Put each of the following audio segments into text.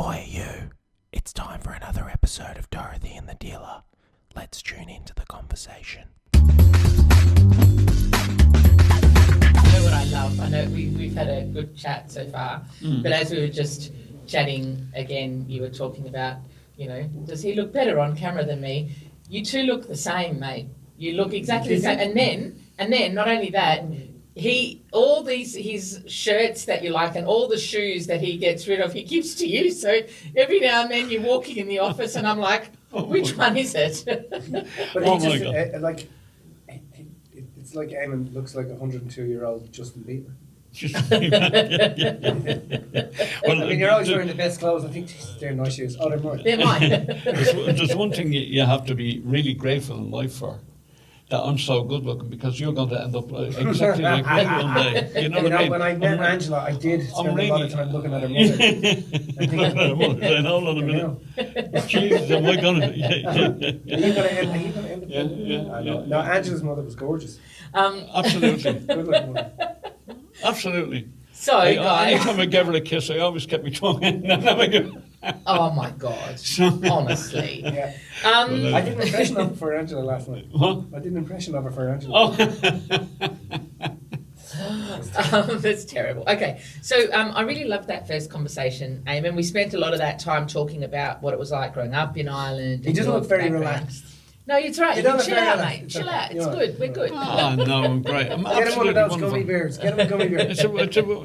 Oi, you. It's time for another episode of Dorothy and the Dealer. Let's tune into the conversation. You know what I love? I know we've had a good chat so far, but as we were just chatting again, you were talking about, does he look better on camera than me? You two look the same, mate. You look exactly the same. And then, not only that, his shirts that you like and all the shoes that he gets rid of, he gives to you. So every now and then you're walking in the office and I'm like, which one is it? But he just, it's like Eamon looks like a 102-year-old Justin Bieber. Well, I mean, you're always wearing the best clothes. I think they're nice shoes. Oh, they're mine. They're mine. There's one thing you have to be really grateful in life for. That I'm so good looking because you're going to end up exactly like me one day. You know what I mean? When I met Angela, I did spend a lot of time looking at her mother. I know, hold on a minute. Jesus, am I going to... Are you going to end Yeah. I know. No, Angela's mother was gorgeous. Absolutely. Good looking woman. Absolutely. So, guys... Anytime I gave her a kiss, I always kept my tongue in. Oh, my God. Honestly. Yeah. I I did an impression of her for Angela last night. What? I did an impression of her for Angela. That's terrible. Okay, so I really loved that first conversation, Eamon. We spent a lot of that time talking about what it was like growing up in Ireland. He doesn't look very relaxed. No, it's right. You don't look Chill very out, relaxed. mate. It's Chill okay. out. It's You're good. We're good. Oh, no, I'm great. I'm Get him one absolutely of those wonderful. gummy bears. Get him a gummy bear.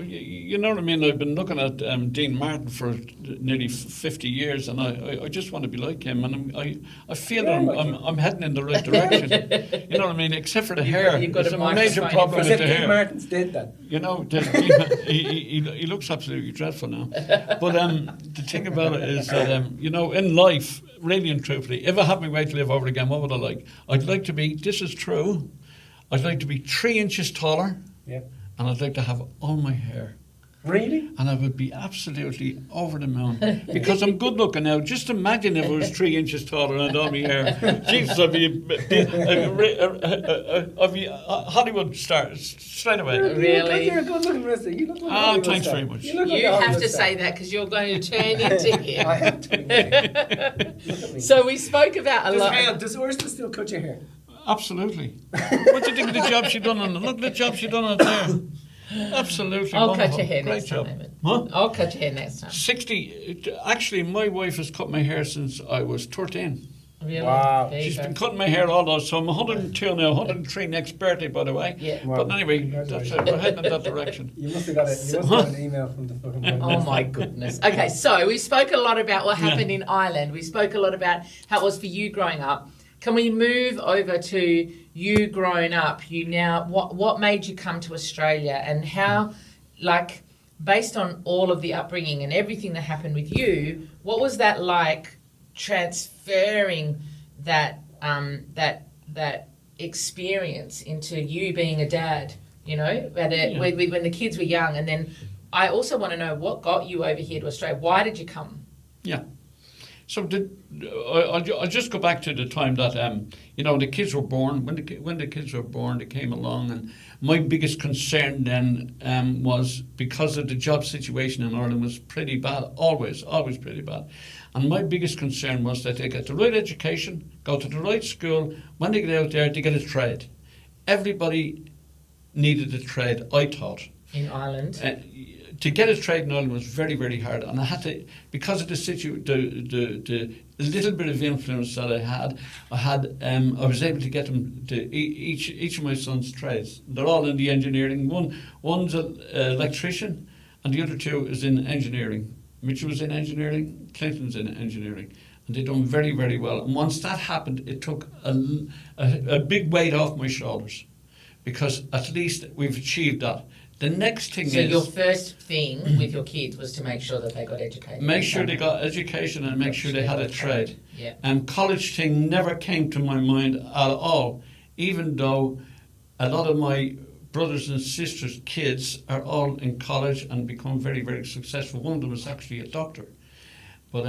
You know what I mean? I've been looking at Dean Martin for nearly 50 years, and I just want to be like him. And I feel that I'm heading in the right direction. You know what I mean? Except for the hair. You've got There's a a major microphone problem with Except the Dean hair. Martin's dead then. You know, he looks absolutely dreadful now. But the thing about it is that, in life, really and truthfully, if I had my way to live over again, what would I like? I'd like to be, this is true, I'd like to be 3 inches taller, Yeah. and I'd like to have all my hair. Really? And I would be absolutely over the moon. Because I'm good looking now. Just imagine if I was 3 inches taller and had all my hair. Jesus, I'd be a Hollywood star straight away. Really? You're a good looking wrestler. You look like a Hollywood Thanks star. very much. You look like You a have Hollywood to star. say that because you're going to turn into him. I have to. Look at me. So we spoke about a lot. Does Ursula still cut your hair? Absolutely. What do you think of the job she done on it? Look at the job she done on it there. Absolutely. I'll wonderful. cut your hair Great next job. time, Eamon. Huh? I'll cut your hair next time. 60. Actually, my wife has cut my hair since I was 13. Really? Wow. There you She's go. been cutting my hair all those. So I'm 102 now, 103 next birthday, by the way. Yeah. But anyway, that's it. We're heading in that You direction. must have got an email from the fucking Oh my goodness. Okay, so we spoke a lot about what happened in Ireland. We spoke a lot about how it was for you growing up. Can we move over to you growing up? You now, what made you come to Australia, and how, like, based on all of the upbringing and everything that happened with you, what was that like transferring that that experience into you being a dad? When the kids were young, and then I also want to know what got you over here to Australia. Why did you come? Yeah. So I'll just go back to the time that the kids were born. When the kids were born, they came along, and my biggest concern then was because of the job situation in Ireland was pretty bad, always pretty bad. And my biggest concern was that they get the right education, go to the right school. When they get out there, they get a trade. Everybody needed a trade, I thought. In Ireland. To get a trade in Ireland was very, very hard, and I had to, because of the little bit of influence that I had, I was able to get them to each of my son's trades. They're all in the engineering. One's an electrician, and the other two is in engineering. Mitch was in engineering, Clinton's in engineering, and they've done very, very well. And once that happened, it took a big weight off my shoulders, because at least we've achieved that. The next thing So is... your first thing with your kids was to make sure that they got educated. Make sure they got education and make sure they had a trade. Yeah. And college thing never came to my mind at all, even though a lot of my brothers and sisters' kids are all in college and become very, very successful. One of them is actually a doctor. But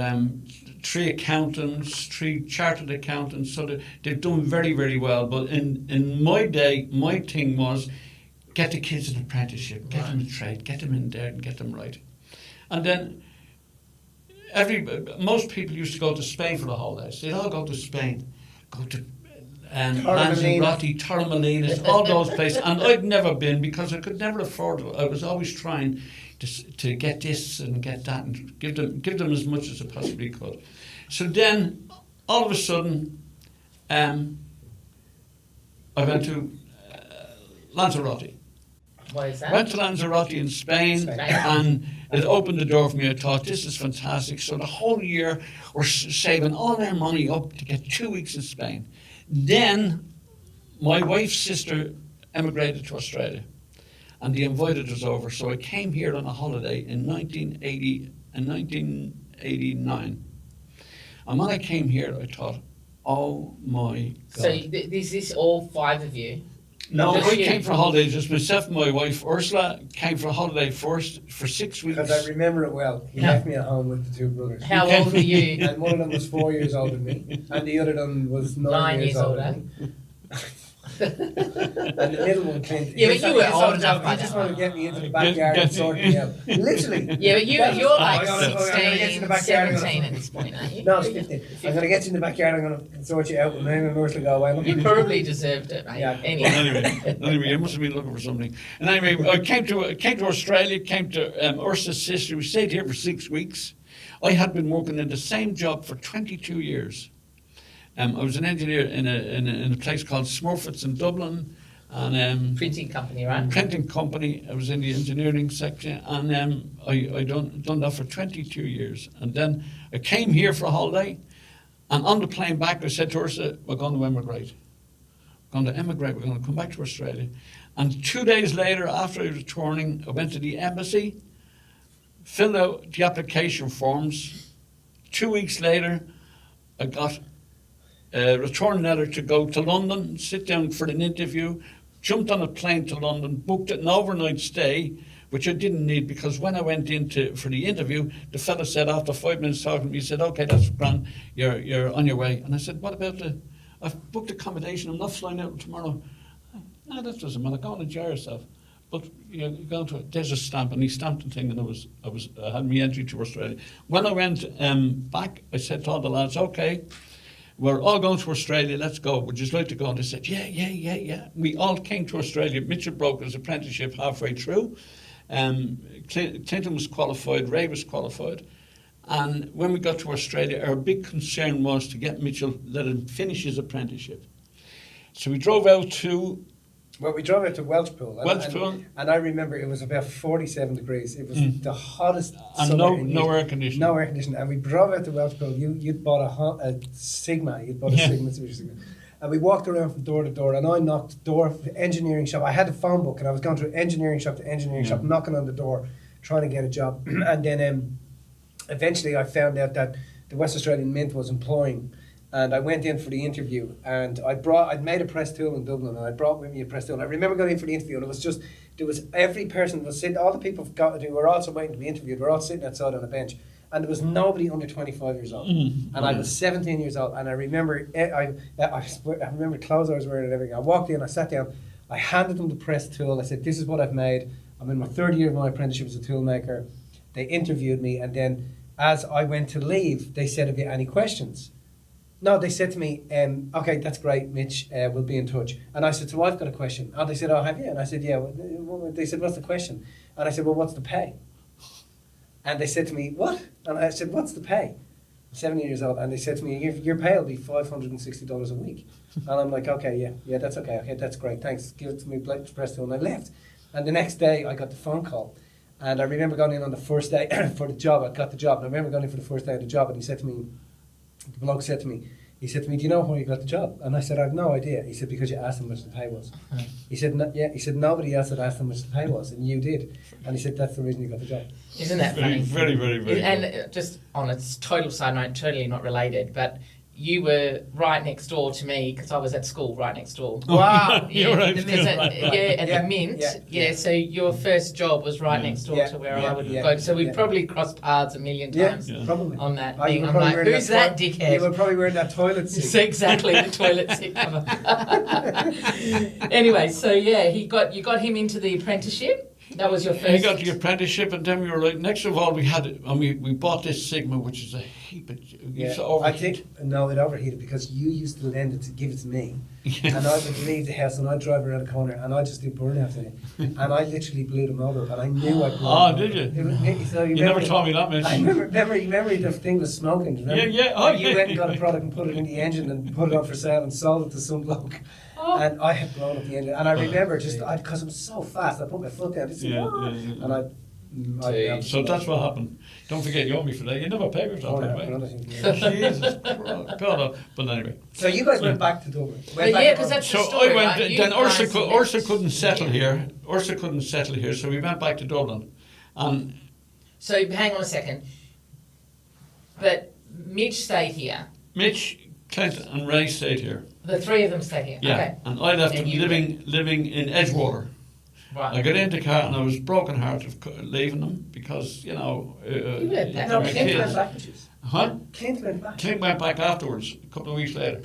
3 accountants, 3 chartered accountants, so they've done very, very well. But in my day, my thing was... get the kids an apprenticeship, get them a trade, get them in there and get them right. And then most people used to go to Spain for the holidays. They'd all go to Spain, go to Torremolinos. Lanzarote, Torremolinos, all those places. And I'd never been because I could never afford it. I was always trying to get this and get that and give them as much as I possibly could. So then, all of a sudden, I went to Lanzarote. What is that? Went to Lanzarote in Spain, and it opened the door for me. I thought, this is fantastic. So the whole year, we're saving all our money up to get 2 weeks in Spain. Then, my wife's sister emigrated to Australia, and they invited us over. So I came here on a holiday in 1989. And when I came here, I thought, oh my God. So is this all 5 of you? No, Just I you? came for a holiday. Just myself and my wife Ursula came for a holiday first for 6 weeks. Because I remember it well. He left me at home with the 2 brothers. How old were you? And one of them was 4 years older than me, and the other one was 9 years older than me. And the middle one, Clint. Yeah, but he you were just old wanted- enough by He just that wanted to get me into the backyard and sort me out. Literally. Yeah, but you're like I gotta get you in 16, the backyard, I'm 17 gonna- at this point, aren't you? No, it's 15. I'm going to get you in the backyard, I'm going to sort you out, and then Ursula go away. You probably deserved it, mate. Yeah. Anyway. Anyway, I must have been looking for something. And anyway, I came to Australia, came to Ursa's sister. We stayed here for 6 weeks. I had been working in the same job for 22 years. I was an engineer in a place called Smurfitts in Dublin, and Printing company, right? printing company. I was in the engineering section, and I done that for 22 years. And then I came here for a holiday, and on the plane back, I said to Ursa, "We're going to emigrate. We're going to emigrate. We're going to come back to Australia." And 2 days later, after I was returning, I went to the embassy, filled out the application forms. 2 weeks later, I got a return letter to go to London, sit down for an interview, jumped on a plane to London, booked an overnight stay, which I didn't need because when I went in for the interview, the fella said after 5 minutes talking to me, he said, "Okay, that's grand, you're on your way." And I said, "What about I've booked accommodation, I'm not flying out tomorrow." "No, that doesn't matter, go and enjoy yourself." But you go to there's a stamp, and he stamped the thing, and I had me entry to Australia. When I went back, I said to all the lads, "Okay, we're all going to Australia, let's go. Would you like to go?" And they said, yeah. We all came to Australia. Mitchell broke his apprenticeship halfway through. Clinton was qualified, Ray was qualified. And when we got to Australia, our big concern was to get Mitchell, let him finish his apprenticeship. So we drove out to Well, we drove out to Welshpool. And I remember it was about 47 degrees. It was the hottest and summer in no years. air conditioning. No air conditioning. And we drove out to Welshpool. You'd bought a Sigma. You'd bought a Sigma. And we walked around from door to door. And I knocked door engineering shop. I had a phone book, and I was going to engineering shop to engineering shop, knocking on the door, trying to get a job. And then eventually I found out that the West Australian Mint was employing. And I went in for the interview, and I'd made a press tool in Dublin, and I brought with me a press tool. And I remember going in for the interview, and there was every person was sitting, all the people who were also waiting to be interviewed were all sitting outside on a bench, and there was nobody under 25 years old. And I was 17 years old, and I remember I remember clothes I was wearing and everything. I walked in, I sat down, I handed them the press tool. I said, "This is what I've made. I'm in my 3rd year of my apprenticeship as a tool maker." They interviewed me, and then as I went to leave, they said, "Have you any questions?" No, they said to me, "Okay, that's great, Mitch, we'll be in touch." And I said, "So I've got a question." And they said, "Oh, have you?" And I said, "Yeah." They said, "What's the question?" And I said, "Well, what's the pay?" And they said to me, "What?" And I said, "What's the pay?" I'm 17 years old. And they said to me, your pay will be $560 a week. And I'm like, "Okay, yeah, that's okay. Okay, that's great. Thanks. Give it to me, press tool." And I left. And the next day, I got the phone call. And I remember going in on the first day for the job. I got the job. And I remember going in for the first day of the job. And he said to me, the bloke said to me, "Do you know how you got the job?" And I said, "I have no idea." He said, "Because you asked him how much the pay was." He said, "Yeah." He said, "Nobody else had asked him how much the pay was, and you did." And he said, "That's the reason you got the job." Isn't that funny? Very, very, very. And just on a total side note, totally not related, but you were right next door to me because I was at school right next door. Wow. You're right. At the Mint. Yeah. So your first job was right next door to where I would go. So we probably crossed paths a million times Probably. on that Oh, you thing. were I'm probably like, wearing who's that You dickhead? were probably wearing that toilet So seat. exactly, the toilet seat cover. Anyway, so yeah, you got him into the apprenticeship. That was your He first. got the apprenticeship, and then we were like, next of all, we bought this Sigma, which is a heap of. Yeah, So I think no, it overheated because you used to lend it to give it to me, and I would leave the house and I'd drive around the corner and I'd just do burnout in it, and I literally blew the motor up, and I knew I blew. Oh, did you? So You never told me that, Mitch. I remember the thing was smoking. Do you remember? Yeah. Oh, You went and got a product and put it in the engine and put it up for sale and sold it to some bloke. Oh. And I had blown up the engine, and I remember because it was so fast, I put my foot down, and I So that's what happened. Don't forget, you owe me for that. You never paid me for that, by the way. Jesus Christ. God, but anyway. So you guys went back to Dublin. Yeah, because that's the So story, I went. right? You Then guys Ursa met. couldn't settle here. Ursa couldn't settle here, so we went back to Dublin, and So hang on a second. But Mitch stayed here. Mitch, Clint, and Ray stayed here. The three of them stayed here. Yeah, Okay. and I left And him you living in Edgewater. Right. I got into the car and I was broken-hearted of leaving them because You had that. No, my Clint went kids. back with you. Huh? Clint went back. Clint went back afterwards, a couple of weeks later.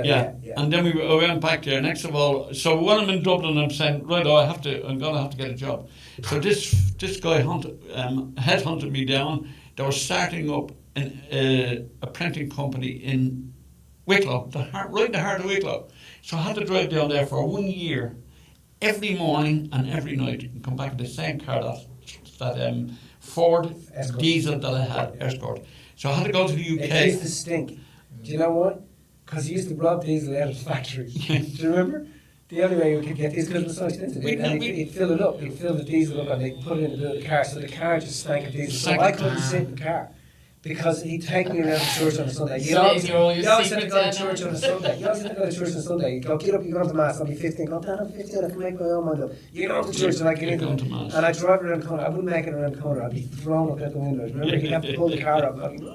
Yeah. And then I went back there. Next of all, so when I'm in Dublin, I'm saying, right, I'm gonna have to get a job. So this guy headhunted me down. They were starting up a printing company in Wicklow, right in the heart of Wicklow. So I had to drive down there for 1 year, every morning and every night, and come back in the same car that Ford Escort. diesel that I had, Escort. So I had to go to the UK. It used to stink. Do you know what? Because he used to rob diesel out of the factory. Do you remember? The only way we could get diesel, because it was so expensive, and he'd fill it up, he'd fill the diesel up and he'd put it in the middle of the car, so the car just stank of diesel. So I couldn't sit in the car. Because he'd take me around to church on a Sunday. You always had to go to church on a Sunday. You always had to go to church on a Sunday. You go, get up, you go to mass. I'll be 15. Go, Dad, I'm 15. I can make my own mind up. You go to church and I get into it. And I drive around the corner. I wouldn't make it around the corner. I'd be thrown up out the window. Remember, he'd have to pull the car up. And I'd be,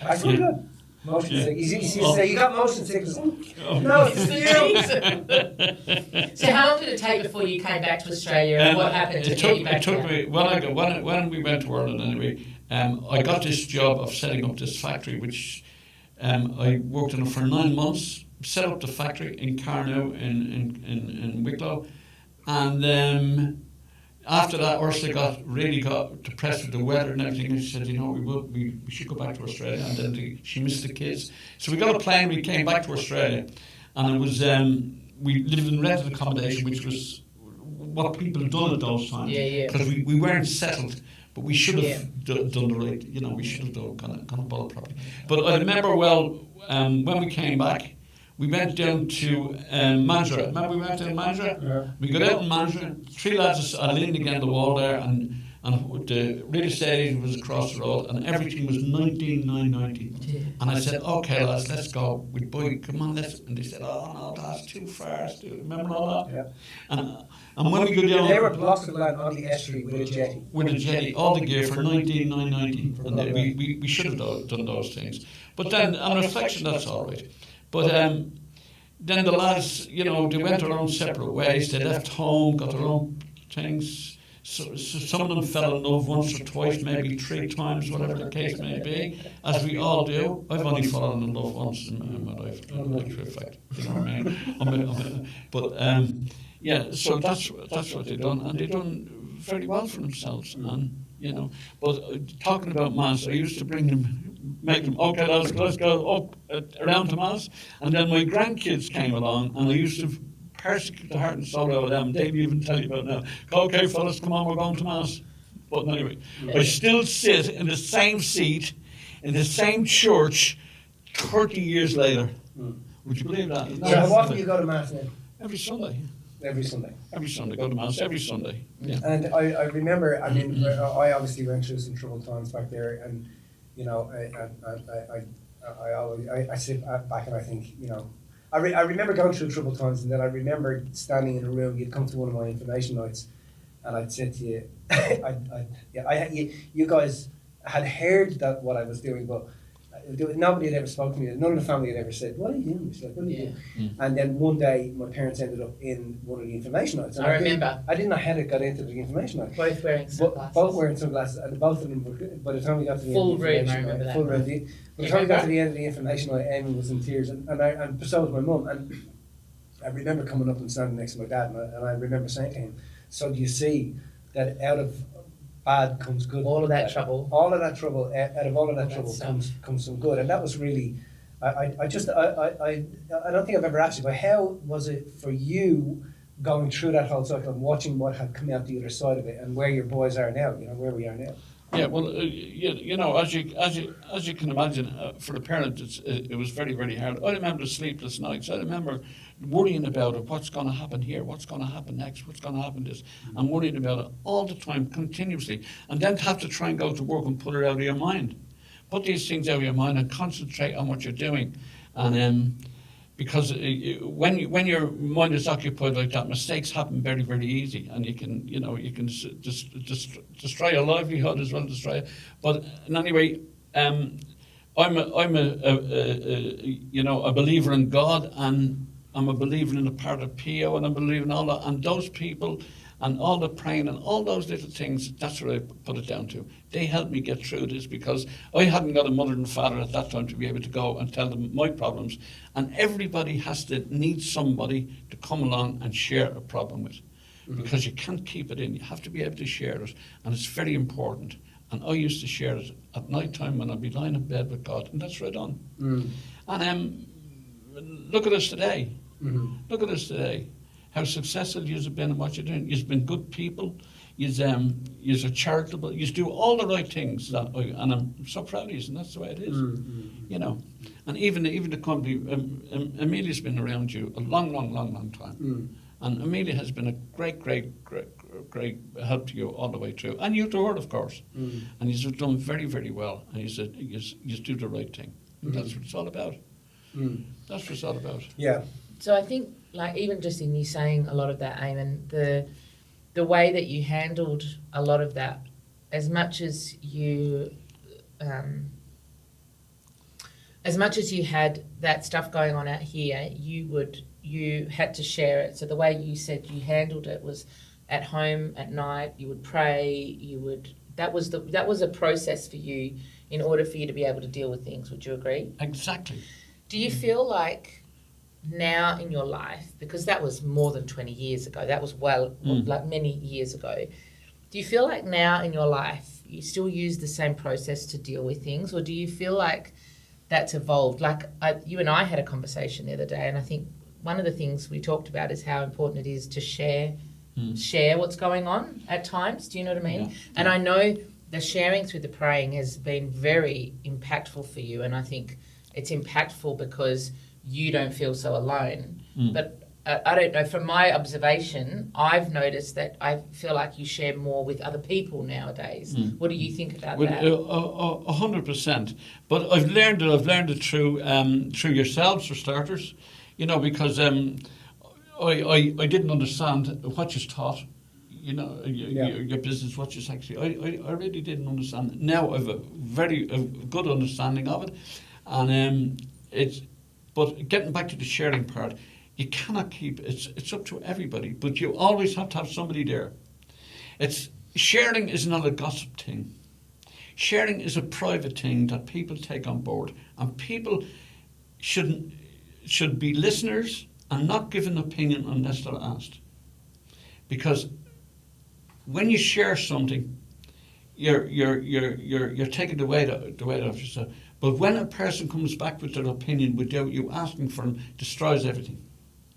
I said, good. Motion sickness. You say, you got motion sickness. No, it's you. So how long did it take before you came back to Australia, and what happened to get you back took here? me when we went to Ireland anyway. I got this job of setting up this factory, which I worked in it for 9 months. Set up the factory in Carnow in Wicklow, and after that, Ursula really got depressed with the weather and everything, and she said, we should go back to Australia. And then she missed the kids, so we got a plane. We came back to Australia, and it was we lived in rented accommodation, which was what people had done at those times. Because we weren't settled. But we should have done the right, we should have done kind of bought property. But I remember well when we came back, we went down to Mandurah. Remember we went to Mandurah? Yeah. We got out in Mandurah. 3 lads are leaning against the wall there, and the real estate agent was across the road, and everything was 19,990. Yeah. And I said, okay, lads, let's go. We boy, come on, let's. And they said, oh no, that's too far. Remember all that? Yeah. And when we go down, There were blocks of land on the estuary with a jetty. with a jetty, all the gear for 19,990, and we should have done those things. But then, on reflection, that's all right. But then the lads, they went their own separate ways. They left home, got their own things. So some of them fell in love once or twice, maybe 3 times, whatever the case may be, as we all do. I've only fallen in love once in my life, in actual fact. You know what I mean? But so that's what they done, and they done very well for themselves, and But talking about mass, I used to make them. Okay, let's go up around to mass, and then my grandkids came along, and I used to persecute the heart and soul out of them. They'd even tell you about it now. Okay, fellas, come on, we're going to mass. But anyway, I still sit in the same seat in the same church 30 years later. Would you believe that? So how often do you go to mass now? Every Sunday. Every Sunday. Every Sunday, go to mass every Sunday. Yeah. And I remember, I obviously went through some troubled times back there, and I sit back and I think, I remember going through troubled times, and then I remember standing in a room. You'd come to one of my information nights, and I'd said to you, you guys had heard that what I was doing, but nobody had ever spoken to me. None of the family had ever said, "What are you doing?" She's like, "What are you doing?" And then one day, my parents ended up in one of the information nights. And I remember. I didn't know how they got into the information night. Both wearing sunglasses. Both wearing sunglasses, and both of them were. By the time we got to the Full end of the room, information I remember night, that. full room. By the time we got to the end of the information night, Eamon was in tears, and so was my mum. And I remember coming up and standing next to my dad, and I remember saying to him, So you see that out of bad comes good. All of that trouble. All of that trouble, out of all of that that trouble stuff. comes some good. And that was really, I don't think I've ever asked you, but how was it for you going through that whole cycle and watching what had come out the other side of it and where your boys are now, where we are now? Yeah, well, as you can imagine, for the parents, it was very, very hard. I remember the sleepless nights. I remember worrying about it. What's going to happen here? What's going to happen next? What's going to happen this? I'm worrying about it all the time, continuously, and then to have to try and go to work and put it out of your mind. Put these things out of your mind and concentrate on what you're doing, and because when your mind is occupied like that, mistakes happen very, very easy, and you can just destroy a livelihood as well as destroy it. But anyway, I'm a believer in God, and I'm a believer in the part of PO, and I'm a believer in all that, and those people, and all the praying and all those little things. That's what I put it down to. They helped me get through this because I hadn't got a mother and father at that time to be able to go and tell them my problems. And everybody needs somebody to come along and share a problem with, because you can't keep it in. You have to be able to share it, and it's very important. And I used to share it at night time when I'd be lying in bed with God, and that's right on. And look at us today. Look at us today. How successful you've been in what you're doing. You've been good people. You're charitable. You do all the right things. And I'm so proud of you, and that's the way it is. And even the company, Amelia's been around you a long time. And Amelia has been a great help to you all the way through. And you to her, of course. And you've done very, very well. And you do the right thing. And that's what it's all about. That's what it's all about. Yeah. So I think, like, even just in you saying a lot of that, Eamon, the way that you handled a lot of that, as much as you had that stuff going on out here, you had to share it. So the way you said you handled it was at home at night. You would pray. That was a process for you in order for you to be able to deal with things. Would you agree? Exactly. Do you feel like now in your life, because that was more than 20 years ago, that was like many years ago, do you feel like now in your life you still use the same process to deal with things, or do you feel like that's evolved? Like you and I had a conversation the other day, and I think one of the things we talked about is how important it is to share what's going on at times. Do you know what I mean? Yeah. And I know the sharing through the praying has been very impactful for you, and I think it's impactful because you don't feel so alone. But I don't know, from my observation, I've noticed that I feel like you share more with other people nowadays. What do you think about that? 100%. But I've learned it through yourselves, for starters, because I didn't understand what you taught, your business, what you actually, I really didn't understand. Now I have a very good understanding of it. And but getting back to the sharing part, you cannot keep it's up to everybody, but you always have to have somebody there. Sharing is not a gossip thing. Sharing is a private thing that people take on board, and people should be listeners and not give an opinion unless they're asked. Because when you share something, you're taking the weight off yourself. But when a person comes back with their opinion without you asking for them, destroys everything.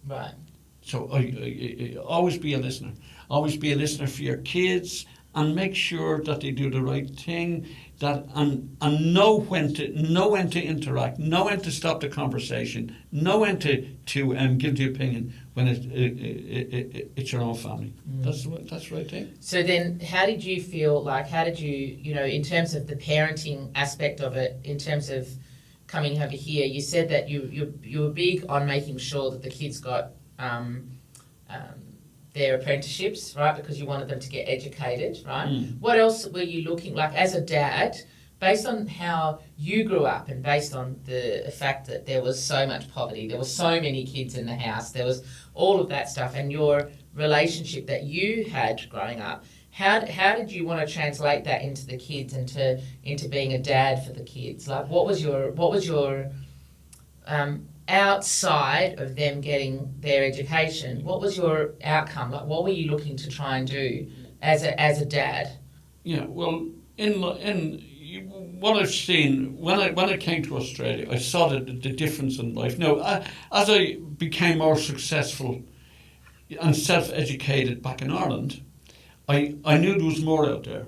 Right. So I always be a listener. Always be a listener for your kids, and make sure that they do the right thing. And know when to interact. Know when to stop the conversation. Know when to give the opinion when it's your own family. That's the right thing. So then, how did you feel? Like, how did you, in terms of the parenting aspect of it, in terms of coming over here? You said that you were big on making sure that the kids got their apprenticeships, right? Because you wanted them to get educated, right? What else were you looking like as a dad, based on how you grew up and based on the fact that there was so much poverty, there were so many kids in the house, there was all of that stuff, and your relationship that you had growing up, how did you want to translate that into the kids and into being a dad for the kids? Like, what was your outside of them getting their education, what was your outcome? Like, what were you looking to try and do as a dad? Yeah, well, in what I've seen when I came to Australia, I saw the difference in life. Now, as I became more successful and self-educated back in Ireland, I knew there was more out there,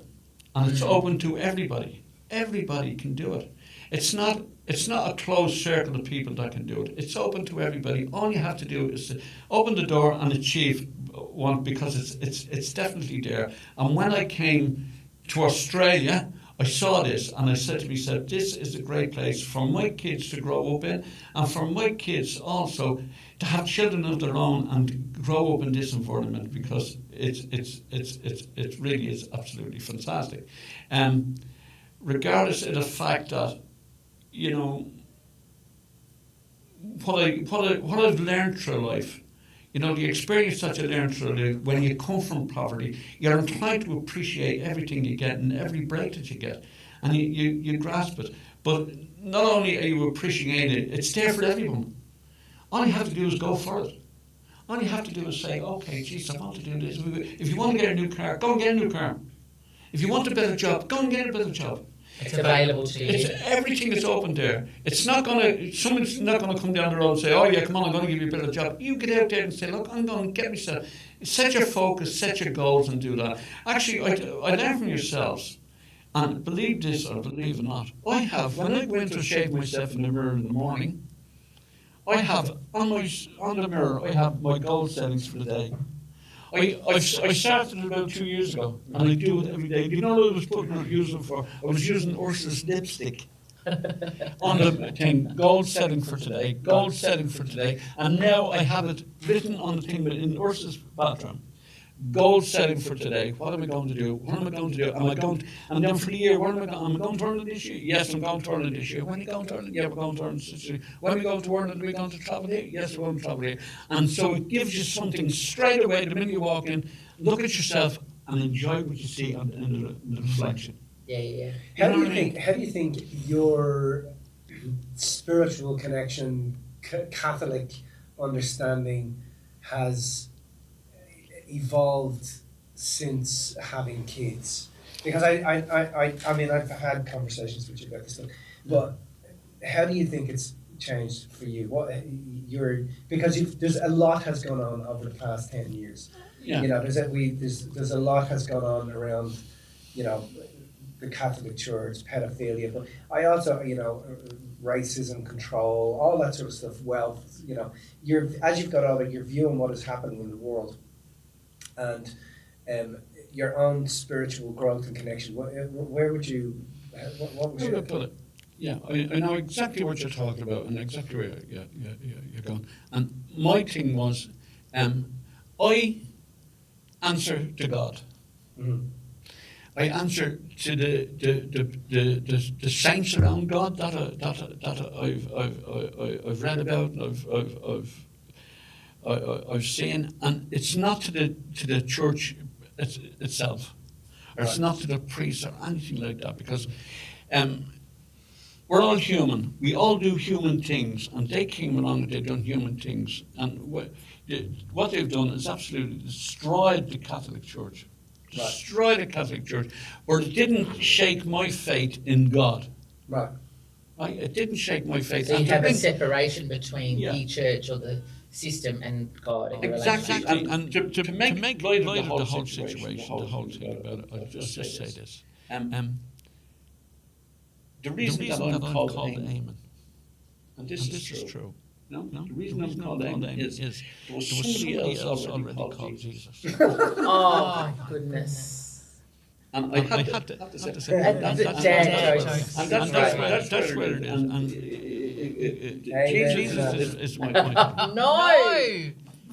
and it's open to everybody. Everybody can do it. It's not a closed circle of people that can do it. It's open to everybody. All you have to do is to open the door and achieve one, because it's definitely there. And when I came to Australia, I saw this and I said to myself, this is a great place for my kids to grow up in, and for my kids also to have children of their own and grow up in this environment, because it really is absolutely fantastic. Regardless of the fact that, you know, what I've learned through life, you know, the experience that you learn through life, when you come from poverty, you're inclined to appreciate everything you get and every break that you get, and you grasp it. But not only are you appreciating it, it's there for everyone. All you have to do is go for it. All you have to do is say, okay, geez, I want to do this. If you want to get a new car, go and get a new car. If you want a better job, go and get a better job. It's available to you. Everything is open there. Someone's not going to come down the road and say, oh yeah, come on, I'm going to give you a better job. You get out there and say, look, I'm going to get myself. Set your focus, set your goals, and do that. Actually, I learn from yourselves. And believe this or believe it not, when I go in to shave myself in the mirror in the morning, I have on the mirror, I have my goal settings for the day. I started about 2 years ago, and I do it every day. You know what I was using for? I was using Ursa's lipstick on the thing, goal setting for today, and now I have it written on the thing in Ursa's bathroom. Goal setting for today. What am I going to do? What am I going to do? And then for the year, am I going to Ireland this year? Yes, I'm going to Ireland this year. When are you going to Ireland? Yeah, we're going to Ireland this year. When are we going to Ireland? Are we going to travel here? Yes, we're going to travel here. And so it gives you something straight away the minute you walk in. Look at yourself and enjoy what you see in the reflection. Yeah. How do you think your spiritual connection, Catholic understanding has evolved since having kids? Because I mean, I've had conversations with you about this stuff, but how do you think it's changed for you? Because there's a lot has gone on over the past 10 years. Yeah. You know, there's a lot has gone on around, you know, the Catholic Church, pedophilia, but I also, you know, racism, control, all that sort of stuff, wealth, you know, as you've got older, you're viewing what is happening in the world, and your own spiritual growth and connection. Where would you, what would you put it? Yeah, I know exactly what you're talking about and exactly where you're going. And my thing was, I answer to God. Mm-hmm. I answer to the saints around God that I've read about and I've seen, and it's not to the church itself, or it's not to the priest or anything like that, because we're all human. We all do human things, and they came along and they've done human things, and what they've done is absolutely destroyed the Catholic Church. Destroyed the Catholic Church, but it didn't shake my faith in God. Right. It didn't shake my faith. So you have a separation between the church or the system and God. And exactly. And to make light of the whole situation, the whole thing about it, I'll just say this. The reason that I'm called Eamon, and this is true. No? The reason I'm called Eamon is there was somebody else already called Jesus. Oh, my goodness. And I had to say that's where it is. And Jesus is my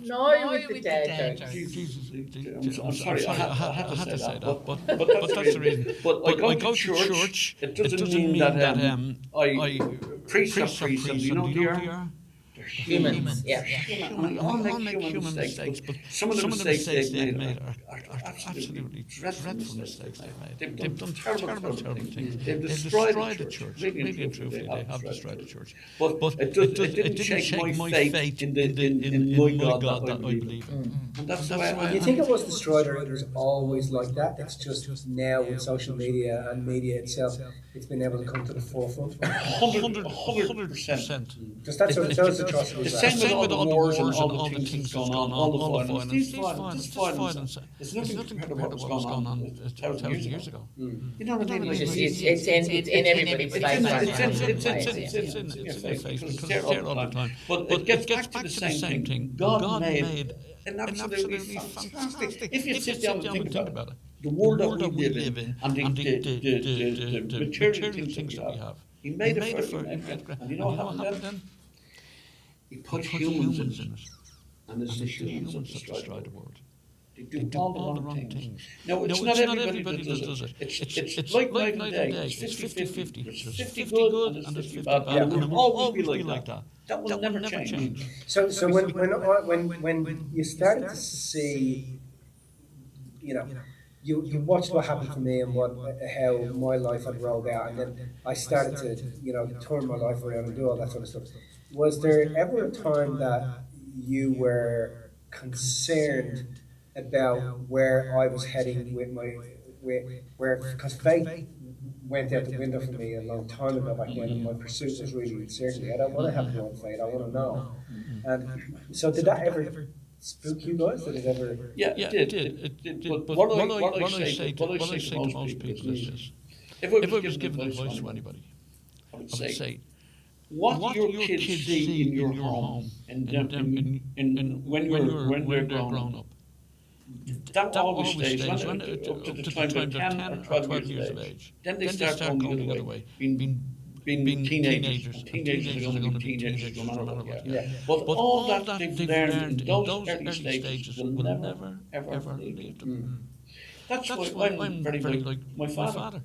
No, with the dad jokes. Jesus, I'm sorry, I had to say that, but that's the reason. But I go to church. It doesn't mean that I priest or priest. You know, the Humans, yeah. Human. We all make human mistakes, but some of the mistakes they've made are absolutely dreadful mistakes they've made. They've done terrible things. They've destroyed the church. Really and truthfully, they have destroyed the church. But it didn't shake my faith in my God that I believe in. And that's the way. Do you think it was destroyed, or it was always like that? It's just now with social media and media itself, it's been able to come to the forefront. 100%. Just that's what those atrocities. The same with all the wars and all the things going on, all the violence. This violence, there's nothing compared to what was going on 1,000 years ago. You know what I mean? It's in everybody's face right now. It's in your face because it's there all the time. But it gets back to the same thing. God made an absolutely fantastic. If you sit down and think about it, the world that we live in and the material things that we have. He made it for and you know what happened then? He put humans in it. And it's the humans that destroy the world. They do all the wrong things. No, it's not everybody that does it. It's like night and day. It's 50-50. There's 50 good and there's 50 bad. And it will always be like that. That will never change. So when you started to see, you watched what happened to me and how my life had rolled out, and then I started to turn my life around and do all that sort of stuff. Was there ever a time that you were concerned about where I was heading with because faith went out the window for me a long time ago back then, and my pursuit was really certainly, I don't want to have my own faith, I want to know. And so did that ever spook you guys? Did it ever? Yeah, it did. But what I say to most people is this: if I was given advice to anybody, I would say, what your kids see in your home and when they're grown up, that always stays up to the time they're 10 or 12 years of age. Then they start going the other way, being teenagers. Teenagers are going to be teenagers no matter what. But all that they've learned in those early stages will never, ever leave them. That's why I'm very like my father.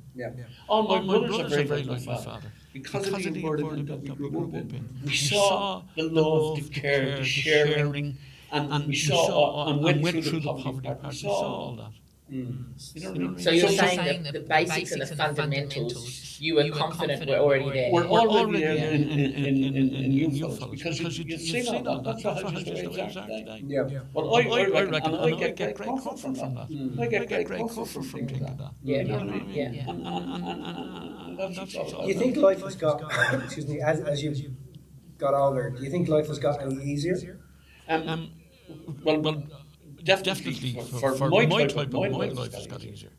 All my brothers are very like my father. Because of the environment that we grew up in. We saw the love, the care, the sharing, and we saw and went through the poverty part. We saw all that. You know what I mean? So you're saying that the basics and the fundamentals, you were confident were already there. We're already there in you fellas, because you've seen all that. That's what I just today. Well, I reckon, and I get great comfort from that. I get great comfort from thinking that. You know what I mean? And that's all. Do you think life has got, excuse me, as you've got older, do you think life has got any easier? Well, definitely for my type of life has got easier.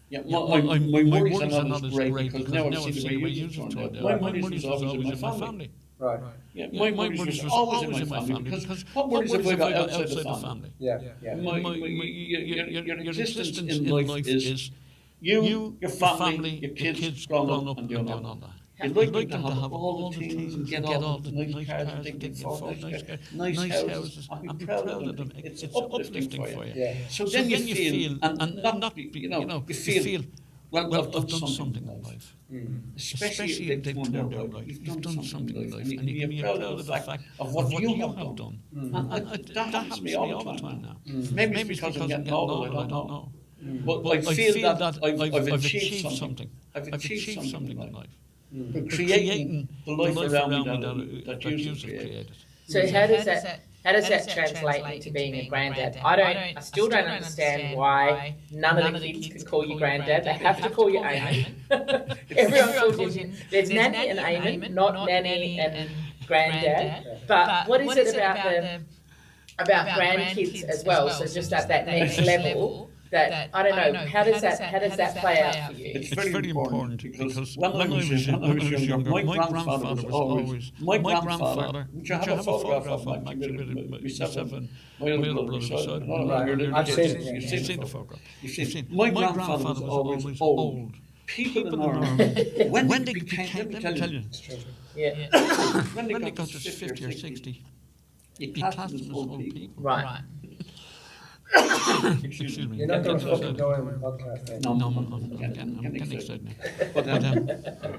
Yeah, my worries are not as great because now I've seen the way you used to. My worries was always in my family. Right. Yeah, my worries was always in my family because what worries have I got outside the family? Yeah. Your existence in life is you, your family, your kids growing up and doing all that. You'd like them to have all the things and get all the nice cars, nice houses, and be proud of them. It's uplifting for you. Yeah. So then you feel, and not you feel, well, I've done something in life. Especially if they've turned out right. You've done something in life, and you can be proud of the fact of what you have done. And that happens to me all the time now. Maybe it's because I'm getting older, I don't know. But I feel that I've achieved something. I've achieved something in life. Creating the life around me that you have created. So how does that translate into being a granddad? I still don't understand why none of the kids can call you granddad. They have to call you Eamon. Everyone calls you. There's Nanny and Eamon, not Nanny and Granddad. But what is it about grandkids as well? So just at that next level. That I don't know. How does that play out for you? It's very important because when I was younger, my grandfather was always my grandfather. Which I have a photograph of myself and my other brother beside me. I've seen it. You've seen the photograph. You've seen. My grandfather was always old. People in Ireland, when they became, let me tell you, when they got to 50 or 60, you classed them as old people. Right. Excuse me. You're not going to fucking go on the podcast then. No, I'm getting excited now. But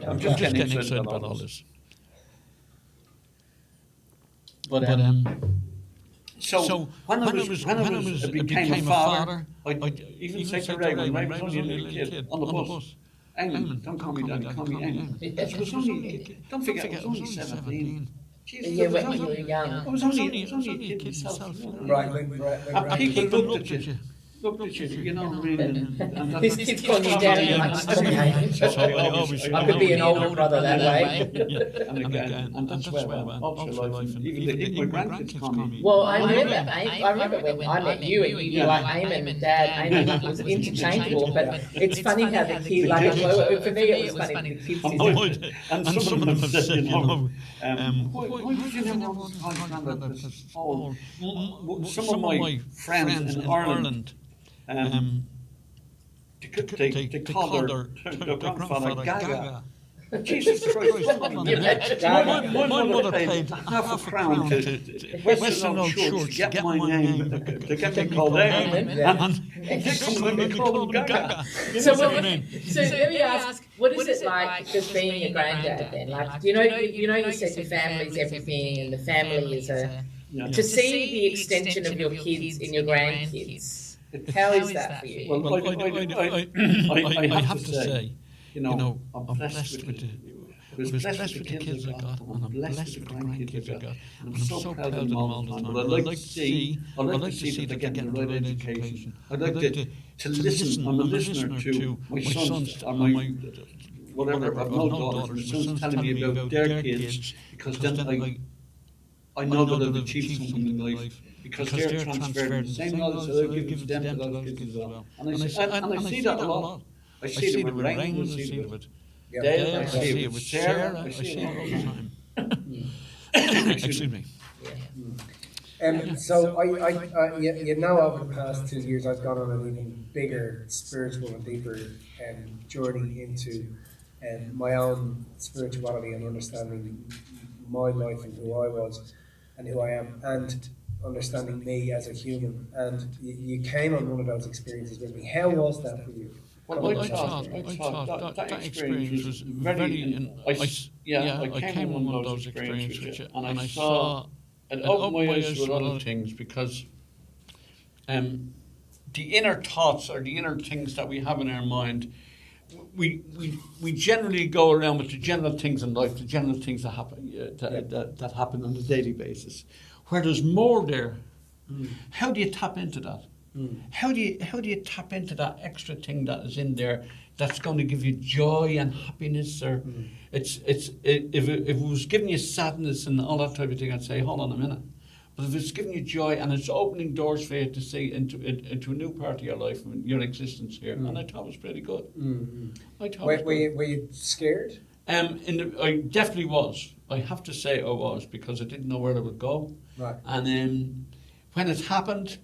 I'm just getting excited about all this. But so when I became a father, I'd even say to Ray when Ray was only a little kid on the bus, Eamon, don't call me Daddy, call me Eamon. Because it was only, don't forget, it was only 17. Jesus, Yeah, it was when you were only, young. I was only a kid myself. Right. And people looked at you. Looked at you, you know what I mean? And This kid's calling you Daddy, you're like, okay. I could be an older brother that way. And again, and that's where obviously life, and even my grandkids call me. Well, I remember when I met you and you were like Eamon, Dad, Eamon, it was interchangeable, but it's funny how the kids, like, for me it was funny, the kids And some of them have said, you know, why did you never want to call your granddad? Some of my friends in Ireland, they call their grandfather Gaga. Jesus Christ! My mother paid half a crown to Western Old Church to get my name, to get me called Eamon, and they come and call him Gaga. So let me ask, what is it like just being a granddad then? Like, you said your family's everything, and the family is to see the extension of your kids in your grandkids. How is that for you? Well, I have to say, you know, I'm blessed with the kids I got, and I'm blessed with the grandkids I got, and I'm so proud of them all the time. But I'd like to see that they're getting the right education. I'd like to listen. I'm a listener to my sons, or my whatever. I've no daughters. My sons telling me about their kids, because then I know that I've achieved something in life. Because they're transferring the same knowledge that I've given to them to those kids as well. And I see that a lot. I see it with Rain, I see it with Dale, I see it with Sarah, I see it all the time. Excuse me. So I now over the past 2 years, I've gone on an even bigger spiritual and deeper journey into my own spirituality and understanding my life and who I was and who I am, and understanding me as a human. And you came on one of those experiences with me. How was that for you? Well, I thought that experience was very. I came on one of those experiences, and I saw it opened my eyes to a lot of things, because the inner thoughts or the inner things that we have in our mind, we generally go around with the general things in life, the general things that happen that happen on a daily basis. Where there's more there, how do you tap into that? How do you tap into that extra thing that is in there that's going to give you joy and happiness? Or if it was giving you sadness and all that type of thing, I'd say hold on a minute. But if it's giving you joy and it's opening doors for you to see into a new part of your life and your existence here, and I thought it was pretty good. I thought were you scared? I definitely was. I have to say I was, because I didn't know where I would go. Right. And when it happened,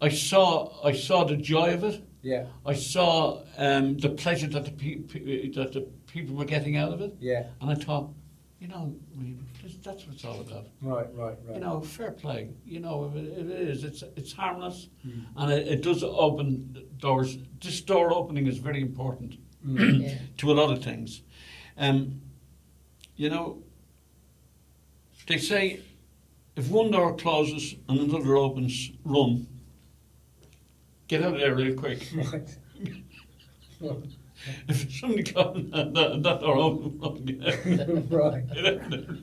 I saw the joy of it. Yeah. I saw the pleasure that the people were getting out of it. Yeah. And I thought, that's what it's all about. Right. Fair play. It is. It's harmless, and it does open doors. This door opening is very important to a lot of things. They say, if one door closes and another opens, run. Get out of there real quick. Right. If somebody closes that door open, run. Get out there.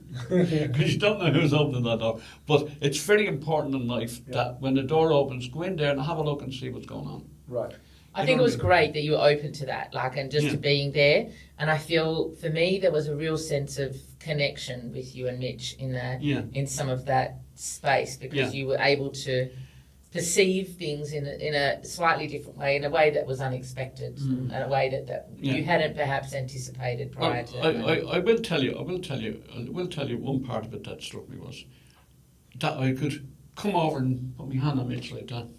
Because you don't know who's opening that door. But it's very important in life that when the door opens, go in there and have a look and see what's going on. Right. I think it was great that you were open to that, and just to being there. And I feel, for me, there was a real sense of connection with you and Mitch in some of that space, because you were able to perceive things in a slightly different way, in a way that was unexpected, in a way that you hadn't perhaps anticipated prior to. I will tell you one part of it that struck me was that I could come over and put my hand on Mitch like that,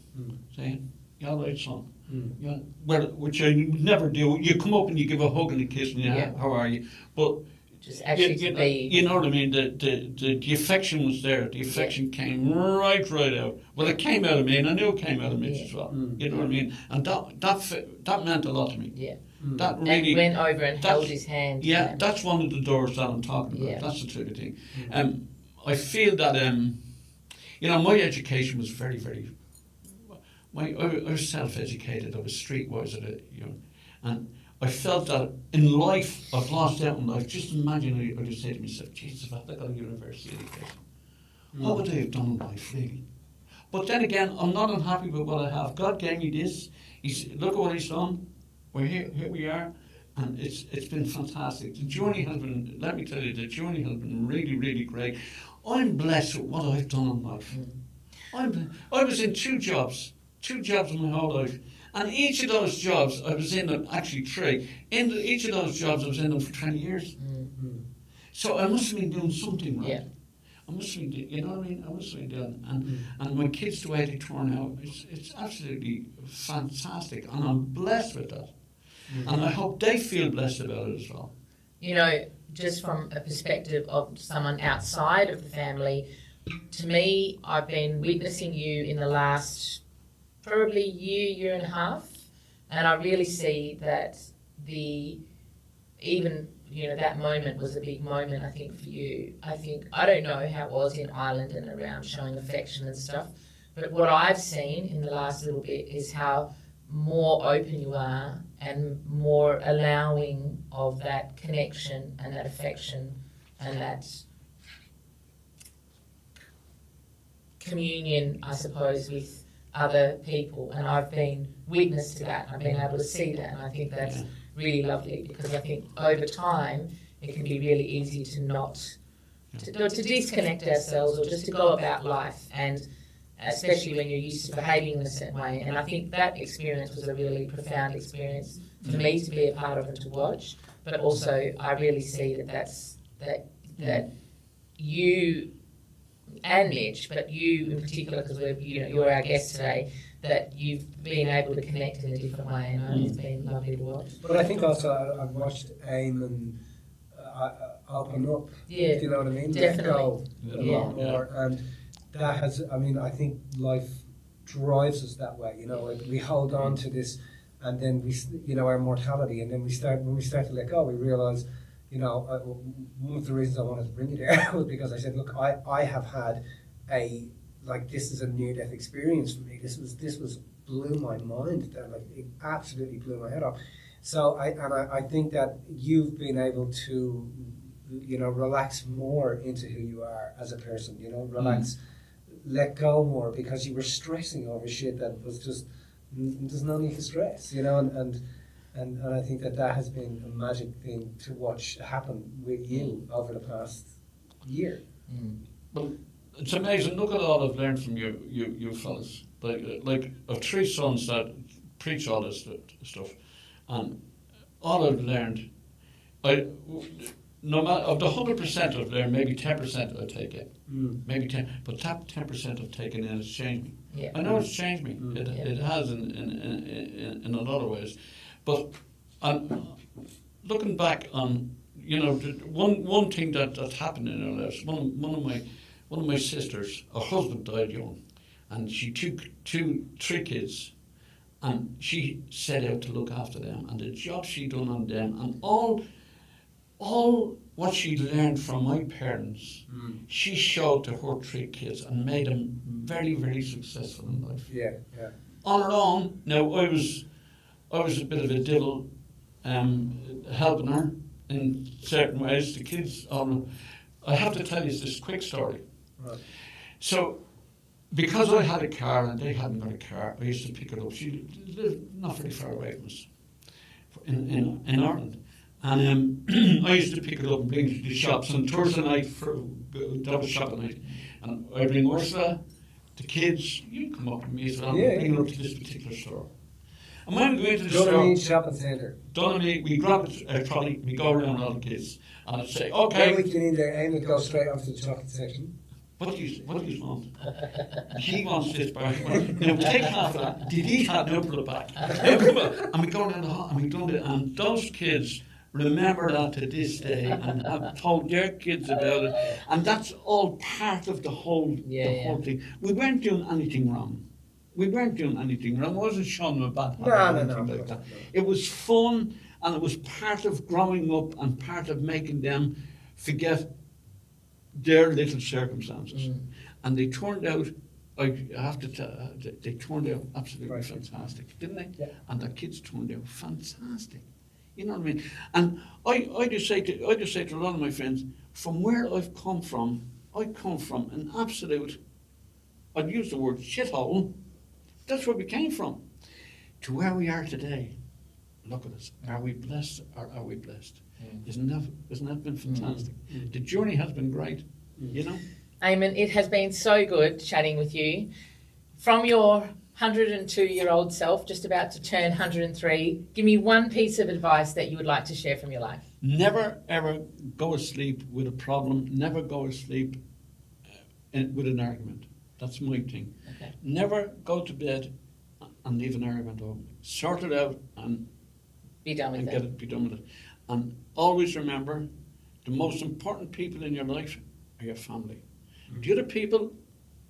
saying, "You all right, son?" Yeah, which I never do. You come up and you give a hug and a kiss and how are you? But just actually to be, you know what I mean. The affection was there. The affection came right out. Well, it came out of me, and I knew it came out of Mitch as well. You know what I mean. And that meant a lot to me. Yeah. That really, and went over and held his hand. Yeah, that's one of the doors that I'm talking about. Yeah. That's the type of thing. I feel that You know, my education was very, very. I was self-educated. I was streetwise at it, you know, and I felt that in life I've lost out in life. Just imagine, I just say to myself, Jesus, if I had got a university education, what would I have done in life, really? But then again, I'm not unhappy with what I have. God gave me this. Look at what He's done. We're here we are, and it's been fantastic. The journey has been. Let me tell you, the journey has been really, really great. I'm blessed with what I've done in life. I was in two jobs in my whole life, and each of those jobs I was in them, actually three. Each of those jobs I was in them for 20 years. So I must have been doing something right. Yeah. I must have been, you know what I mean? I must have been doing, and my kids, the way they turn out, it's absolutely fantastic, and I'm blessed with that. And I hope they feel blessed about it as well. You know, just from a perspective of someone outside of the family, to me, I've been witnessing you in the last probably year and a half, and I really see that that moment was a big moment, I think, for you. I don't know how it was in Ireland and around showing affection and stuff, but what I've seen in the last little bit is how more open you are and more allowing of that connection and that affection and that communion, I suppose, with other people. And I've been witness to that. I've been able to see that, and I think that's really lovely, because I think over time it can be really easy to to disconnect ourselves, or just to go about life, and especially when you're used to behaving in a certain way. And I think that experience was a really profound experience for me to be a part of and to watch. But also, I really see that you and Mitch, but you in particular, because you're our guest today, that you've been able to connect in a different way, and it's been lovely to watch. But I think also I've watched Eamon open up. Yeah, do you know what I mean? definitely. Let go a lot more, and that has. I mean, I think life drives us that way. You know, like we hold on to this, and then our mortality, and then when we start to let go, we realise. You know, one of the reasons I wanted to bring you there was because I said, look, I have had this is a near-death experience for me. This was blew my mind. It absolutely blew my head off. So I think that you've been able to, relax more into who you are as a person. Relax, let go more, because you were stressing over shit that was just there's no need to stress. And I think that has been a magic thing to watch happen with you over the past year. Well, it's amazing. Look at all I've learned from you fellas. Like I've three sons that preach all this stuff, and all I've learned, no matter of the 100% I've learned, maybe 10% I take it, maybe 10. But that 10% I've taken in has changed me. Yeah. I know it's changed me. It has in a lot of ways. But looking back on, one thing that's happened in our lives. One of my sisters, her husband died young, and she took three kids, and she set out to look after them. And the job she done on them, and all what she learned from my parents, she showed to her three kids and made them very, very successful in life. Yeah. On her own, now I was a bit of a devil, helping her in certain ways. The kids, I have to tell you this quick story. Right. So, because I had a car and they hadn't got a car, I used to pick her up. She lived not very far away from us, in Ireland. And I used to pick her up and bring her to the shops. On Thursday night, that was shopping night, and I'd bring Ursula, the kids, you come up with me as well, bring her up to this particular store. And when we go into the store, Donegal Shopping Centre. Donegal, we grab a trolley, we go around all the kids, and I'd say, okay. When we get in there, Eamon would go straight off to the chocolate section. What do you want? He wants this bar. Now take half of that. Delete that, now put it back. Now come on. And we go down the hall, and we done it, and those kids remember that to this day, and have told their kids about it, and that's all part of the whole thing. We weren't doing anything wrong. I wasn't showing them a bad habit or anything like that. It was fun, and it was part of growing up and part of making them forget their little circumstances. and they turned out. I have to tell, they turned out absolutely Right. fantastic, didn't they? Yeah. And the kids turned out fantastic. You know what I mean? And I just say to a lot of my friends, from where I've come from, I come from an absolute, I'd use the word shithole. That's where we came from. To where we are today. Look at us. Are we blessed or are we blessed? Isn't that been fantastic? The journey has been great, you know? Eamon, it has been so good chatting with you. From your 102-year-old self, just about to turn 103, give me one piece of advice that you would like to share from your life. Never ever go to sleep with a problem. Never go to sleep with an argument. That's my thing. Okay. Never go to bed and leave an argument open. Sort it out and Be done with it. be done with it. And always remember, the most important people in your life are your family. The other people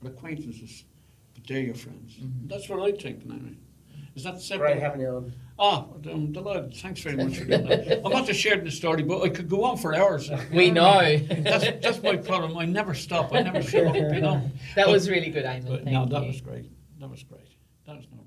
are acquaintances, but they're your friends. That's what I think, anyway. Is that simple? Great having you on. I'm delighted. Thanks very much for doing that. I'm not just sharing the story, but I could go on for hours. We know. That's my problem. I never stop. I never shut up, you know. That was really good, Eamon. But Thank no, you. that was great. That was great. That was no